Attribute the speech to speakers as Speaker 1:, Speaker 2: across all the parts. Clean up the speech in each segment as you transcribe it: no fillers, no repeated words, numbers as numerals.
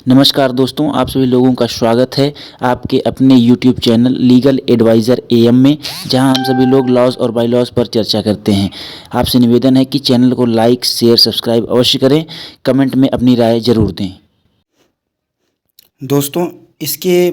Speaker 1: नमस्कार दोस्तों, आप सभी लोगों का स्वागत है आपके अपने YouTube channel legal adviser AM में, जहां हम सभी लोग लॉज और बाय लॉज पर चर्चा करते हैं। आपसे निवेदन है कि चैनल को लाइक, शेयर, सब्सक्राइब अवश्य करें। कमेंट में अपनी राय ज़रूर दें।
Speaker 2: दोस्तों, इसके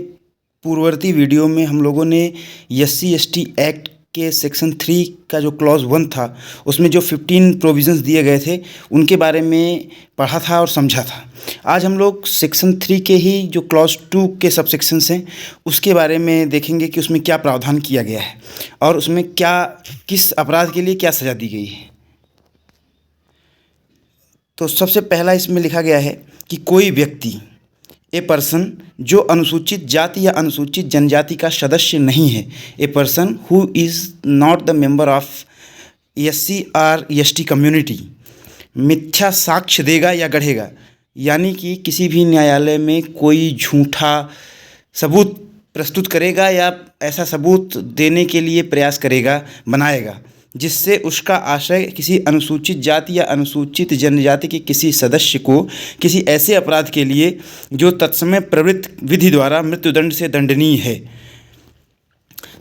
Speaker 2: पूर्ववर्ती वीडियो में हम लोगों ने SC/ST एक्ट के सेक्शन 3 का जो क्लॉज 1 था, उसमें जो 15 प्रोविजंस दिए गए थे, उनके बारे में पढ़ा था और समझा था। आज हम लोग सेक्शन 3 के ही जो क्लॉज 2 के सब सेक्शंस हैं, उसके बारे में देखेंगे कि उसमें क्या प्रावधान किया गया है और उसमें क्या, किस अपराध के लिए क्या सज़ा दी गई है। तो सबसे पहला इसमें लिखा गया है कि कोई व्यक्ति, ए पर्सन, जो अनुसूचित जाति या अनुसूचित जनजाति का सदस्य नहीं है, a person who is not the member of SC और ST कम्युनिटी, मिथ्या साक्ष्य देगा या गढ़ेगा, यानी कि किसी भी न्यायालय में कोई झूठा सबूत प्रस्तुत करेगा या ऐसा सबूत देने के लिए प्रयास करेगा, बनाएगा, जिससे उसका आशय किसी अनुसूचित जाति या अनुसूचित जनजाति के किसी सदस्य को किसी ऐसे अपराध के लिए जो तत्समय प्रवृत्त विधि द्वारा मृत्युदंड से दंडनीय है।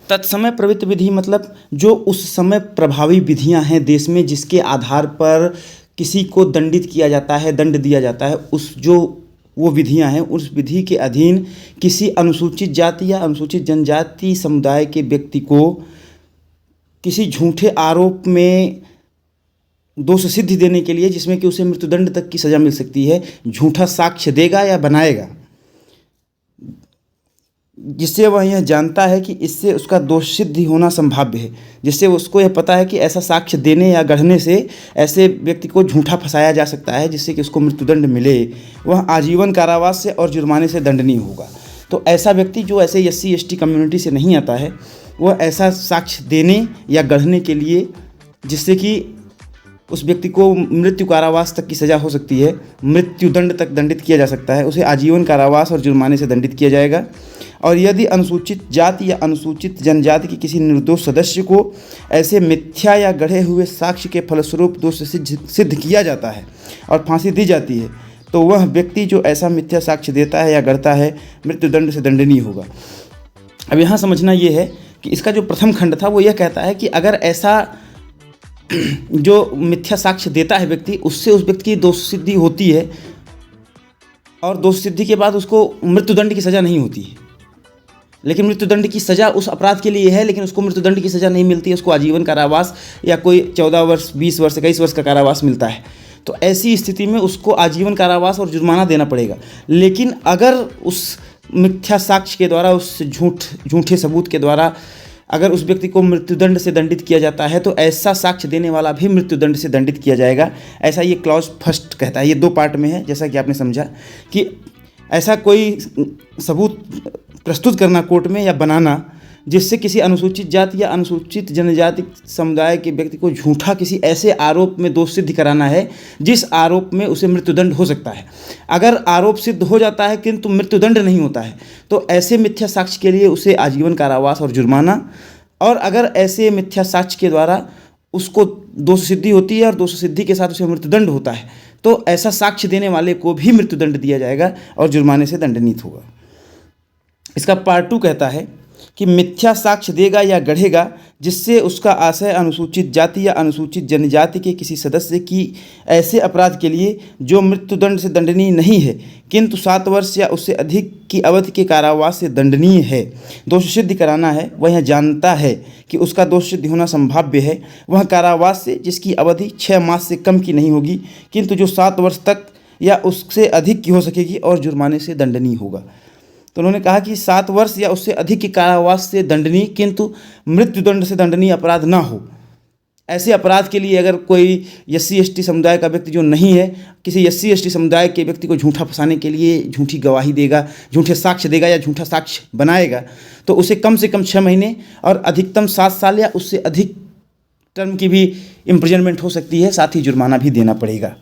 Speaker 2: तत्समय प्रवृत्त विधि मतलब जो उस समय प्रभावी विधियां हैं देश में, जिसके आधार पर किसी को दंडित किया जाता है, दंड दिया जाता है, उस जो वो विधियां हैं, उस विधि के अधीन किसी अनुसूचित जाति या अनुसूचित जनजाति समुदाय के व्यक्ति को किसी झूठे आरोप में दोष सिद्धि देने के लिए, जिसमें कि उसे मृत्युदंड तक की सज़ा मिल सकती है, झूठा साक्ष्य देगा या बनाएगा, जिससे वह यह जानता है कि इससे उसका दोष सिद्धि होना संभाव्य है, जिससे उसको यह पता है कि ऐसा साक्ष्य देने या गढ़ने से ऐसे व्यक्ति को झूठा फंसाया जा सकता है, जिससे कि उसको मृत्युदंड मिले, वह आजीवन कारावास से और जुर्माने से दंडनीय होगा। तो ऐसा व्यक्ति जो ऐसे SC/ST कम्युनिटी से नहीं आता है, वह ऐसा साक्ष्य देने या गढ़ने के लिए, जिससे कि उस व्यक्ति को मृत्यु कारावास तक की सज़ा हो सकती है, मृत्युदंड तक दंडित किया जा सकता है, उसे आजीवन कारावास और जुर्माने से दंडित किया जाएगा। और यदि अनुसूचित जाति या अनुसूचित जनजाति के किसी निर्दोष सदस्य को ऐसे मिथ्या या गढ़े हुए साक्ष्य के फलस्वरूप दोष सिद्ध किया जाता है और फांसी दी जाती है, तो वह व्यक्ति जो ऐसा मिथ्या साक्ष्य देता है या गढ़ता है, मृत्युदंड से दंडनीय होगा। अब यहाँ समझना ये है कि इसका जो प्रथम खंड था वो यह कहता है कि अगर ऐसा जो मिथ्या साक्ष्य देता है व्यक्ति, उससे उस व्यक्ति की दोष सिद्धि होती है और दोष सिद्धि के बाद उसको मृत्युदंड की सज़ा नहीं होती है, लेकिन मृत्युदंड की सज़ा उस अपराध के लिए है, लेकिन उसको मृत्युदंड की सज़ा नहीं मिलती है, उसको आजीवन कारावास या कोई 14 वर्ष, 20 वर्ष, 21 वर्ष का कारावास मिलता है। तो ऐसी स्थिति में उसको आजीवन कारावास और जुर्माना देना पड़ेगा। लेकिन अगर उस मिथ्या साक्ष्य के द्वारा, उस झूठे सबूत के द्वारा अगर उस व्यक्ति को मृत्युदंड से दंडित किया जाता है, तो ऐसा साक्ष्य देने वाला भी मृत्युदंड से दंडित किया जाएगा। ऐसा ये क्लॉज फर्स्ट कहता है। ये 2 पार्ट में है, जैसा कि आपने समझा कि ऐसा कोई सबूत प्रस्तुत करना कोर्ट में या बनाना, जिससे किसी अनुसूचित जाति या अनुसूचित जनजाति समुदाय के व्यक्ति को झूठा किसी ऐसे आरोप में दोष सिद्ध कराना है जिस आरोप में उसे मृत्युदंड हो सकता है। अगर आरोप सिद्ध हो जाता है किंतु मृत्युदंड नहीं होता है, तो ऐसे मिथ्या साक्ष्य के लिए उसे आजीवन कारावास और जुर्माना, और अगर ऐसे मिथ्या साक्ष्य के द्वारा उसको दोष सिद्धि होती है और दोष सिद्धि के साथ उसे मृत्युदंड होता है, तो ऐसा साक्ष्य देने वाले को भी मृत्युदंड दिया जाएगा और जुर्माने से दंडनीय होगा। इसका पार्ट 2 कहता है कि मिथ्या साक्ष्य देगा या गढ़ेगा जिससे उसका आशय अनुसूचित जाति या अनुसूचित जनजाति के किसी सदस्य की ऐसे अपराध के लिए जो मृत्युदंड से दंडनीय नहीं है किंतु 7 वर्ष या उससे अधिक की अवधि के कारावास से दंडनीय है, दोष सिद्ध कराना है। वह यह जानता है कि उसका दोष सिद्ध होना संभाव्य है, वह कारावास से जिसकी अवधि 6 मास से कम की नहीं होगी किंतु जो 7 वर्ष तक या उससे अधिक की हो सकेगी और जुर्माने से दंडनीय होगा। तो उन्होंने कहा कि 7 वर्ष या उससे अधिक के कारावास से दंडनीय किंतु मृत्युदंड से दंडनीय अपराध ना हो। ऐसे अपराध के लिए अगर कोई SC/ST समुदाय का व्यक्ति जो नहीं है, किसी SC/ST समुदाय के व्यक्ति को झूठा फंसाने के लिए झूठी गवाही देगा, झूठे साक्ष्य देगा या झूठा साक्ष्य बनाएगा, तो उसे कम से कम 6 महीने और अधिकतम 7 साल या उससे अधिक टर्म की भी इम्प्रिजनमेंट हो सकती है, साथ ही जुर्माना भी देना पड़ेगा।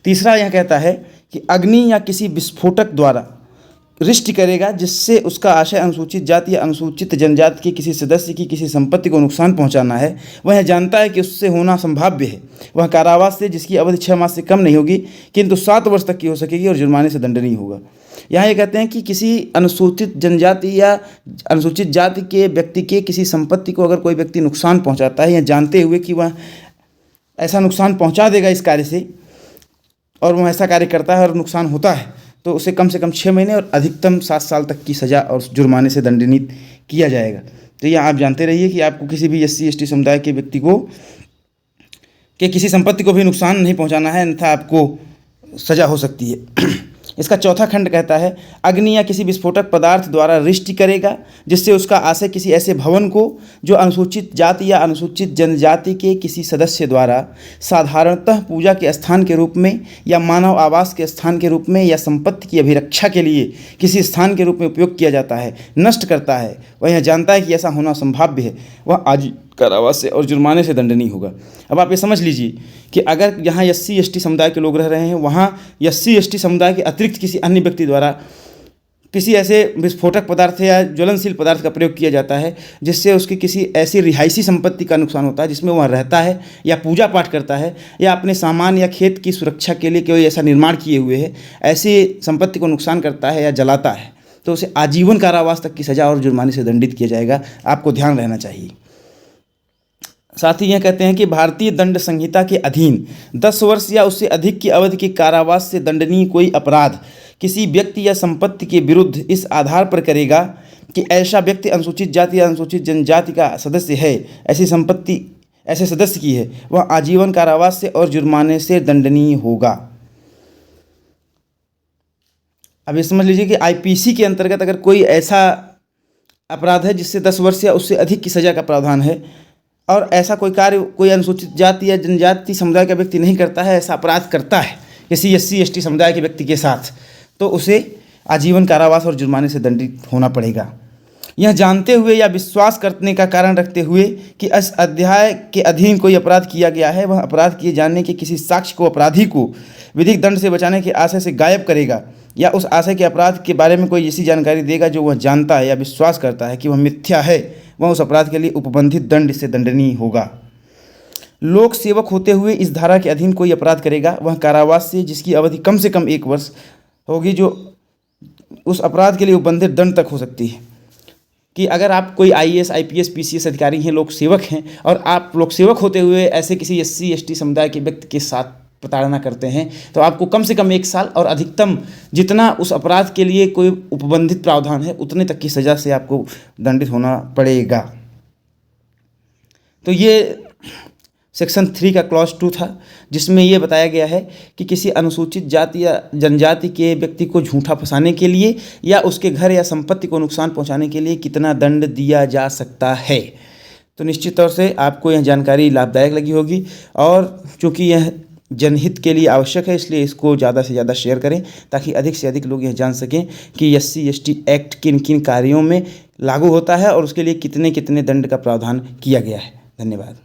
Speaker 2: तीसरा यह कहता है कि अग्नि या किसी विस्फोटक द्वारा रिष्ट करेगा जिससे उसका आशय अनुसूचित जाति या अनुसूचित जनजाति के किसी सदस्य की किसी संपत्ति को नुकसान पहुंचाना है, वह जानता है कि उससे होना संभाव्य है, वह कारावास से जिसकी अवधि 6 मास से कम नहीं होगी किंतु 7 वर्ष तक की हो सकेगी और जुर्माने से दंडनीय होगा। यहाँ ये कहते हैं कि किसी अनुसूचित जनजाति या अनुसूचित जाति के व्यक्ति के किसी संपत्ति को अगर कोई व्यक्ति नुकसान पहुँचाता है या जानते हुए कि वह ऐसा नुकसान पहुँचा देगा इस कार्य से, और वह ऐसा कार्य करता है और नुकसान होता है, तो उसे कम से कम 6 महीने और अधिकतम 7 साल तक की सज़ा और जुर्माने से दंडनीय किया जाएगा। तो यह आप जानते रहिए कि आपको किसी भी SC/ST समुदाय के व्यक्ति को के किसी संपत्ति को भी नुकसान नहीं पहुंचाना है, अन्यथा आपको सज़ा हो सकती है। इसका चौथा खंड कहता है अग्नि या किसी विस्फोटक पदार्थ द्वारा रिष्ट करेगा जिससे उसका आशय किसी ऐसे भवन को जो अनुसूचित जाति या अनुसूचित जनजाति के किसी सदस्य द्वारा साधारणतः पूजा के स्थान के रूप में या मानव आवास के स्थान के रूप में या संपत्ति की अभिरक्षा के लिए किसी स्थान के रूप में उपयोग किया जाता है, नष्ट करता है। वह यह जानता है कि ऐसा होना संभाव्य है, वह आजीवन कारावास से और जुर्माने से दंडनीय होगा। अब आप ये समझ लीजिए कि अगर यहाँ SC/ST समुदाय के लोग रह रहे हैं, वहाँ SC/ST समुदाय के अतिरिक्त किसी अन्य व्यक्ति द्वारा किसी ऐसे विस्फोटक पदार्थ या ज्वलनशील पदार्थ का प्रयोग किया जाता है जिससे उसकी किसी ऐसी रिहायशी संपत्ति का नुकसान होता है जिसमें वह रहता है या पूजा पाठ करता है या अपने सामान या खेत की सुरक्षा के लिए कोई ऐसा निर्माण किए हुए है, ऐसी संपत्ति को नुकसान करता है या जलाता है, तो उसे आजीवन कारावास तक की सज़ा और जुर्माने से दंडित किया जाएगा। आपको ध्यान रहना चाहिए। साथ ही यह कहते हैं कि भारतीय दंड संहिता के अधीन 10 वर्ष या उससे अधिक की अवधि के कारावास से दंडनीय कोई अपराध किसी व्यक्ति या संपत्ति के विरुद्ध इस आधार पर करेगा कि ऐसा व्यक्ति अनुसूचित जाति या अनुसूचित जनजाति का सदस्य है, ऐसी संपत्ति ऐसे सदस्य की है, वह आजीवन कारावास से और जुर्माने से दंडनीय होगा। अब ये समझ लीजिए कि IPC के अंतर्गत अगर कोई ऐसा अपराध है जिससे 10 वर्ष या उससे अधिक की सज़ा का प्रावधान है और ऐसा कोई कार्य कोई अनुसूचित जाति या जनजाति समुदाय का व्यक्ति नहीं करता है, ऐसा अपराध करता है किसी SC/ST समुदाय के व्यक्ति के साथ, तो उसे आजीवन कारावास और जुर्माने से दंडित होना पड़ेगा। यह जानते हुए या विश्वास करने का कारण रखते हुए कि इस अध्याय के अधीन कोई अपराध किया गया है, वह अपराध किए जाने के किसी साक्ष्य को अपराधी को विधिक दंड से बचाने के आशय से गायब करेगा या उस आशय के अपराध के बारे में कोई ऐसी जानकारी देगा जो वह जानता है या विश्वास करता है कि वह मिथ्या है, वह उस अपराध के लिए उपबंधित दंड से दंडनीय होगा। लोक सेवक होते हुए इस धारा के अधीन कोई अपराध करेगा, वह कारावास से जिसकी अवधि कम से कम 1 वर्ष होगी, जो उस अपराध के लिए उपबंधित दंड तक हो सकती है। कि अगर आप कोई IAS, IPS, PCS अधिकारी हैं, लोक सेवक हैं, और आप लोक सेवक होते हुए ऐसे किसी SC/ST समुदाय के व्यक्ति के साथ प्रताड़ना करते हैं, तो आपको कम से कम 1 साल और अधिकतम जितना उस अपराध के लिए कोई उपबंधित प्रावधान है उतने तक की सज़ा से आपको दंडित होना पड़ेगा। तो ये सेक्शन 3 का क्लॉज 2 था, जिसमें ये बताया गया है कि किसी अनुसूचित जाति या जनजाति के व्यक्ति को झूठा फंसाने के लिए या उसके घर या संपत्ति को नुकसान पहुंचाने के लिए कितना दंड दिया जा सकता है। तो निश्चित तौर से आपको यह जानकारी लाभदायक लगी होगी, और चूँकि यह जनहित के लिए आवश्यक है, इसलिए इसको ज़्यादा से ज़्यादा शेयर करें ताकि अधिक से अधिक लोग यह जान सकें कि SC/ST एक्ट किन किन कार्यों में लागू होता है और उसके लिए कितने कितने दंड का प्रावधान किया गया है। धन्यवाद।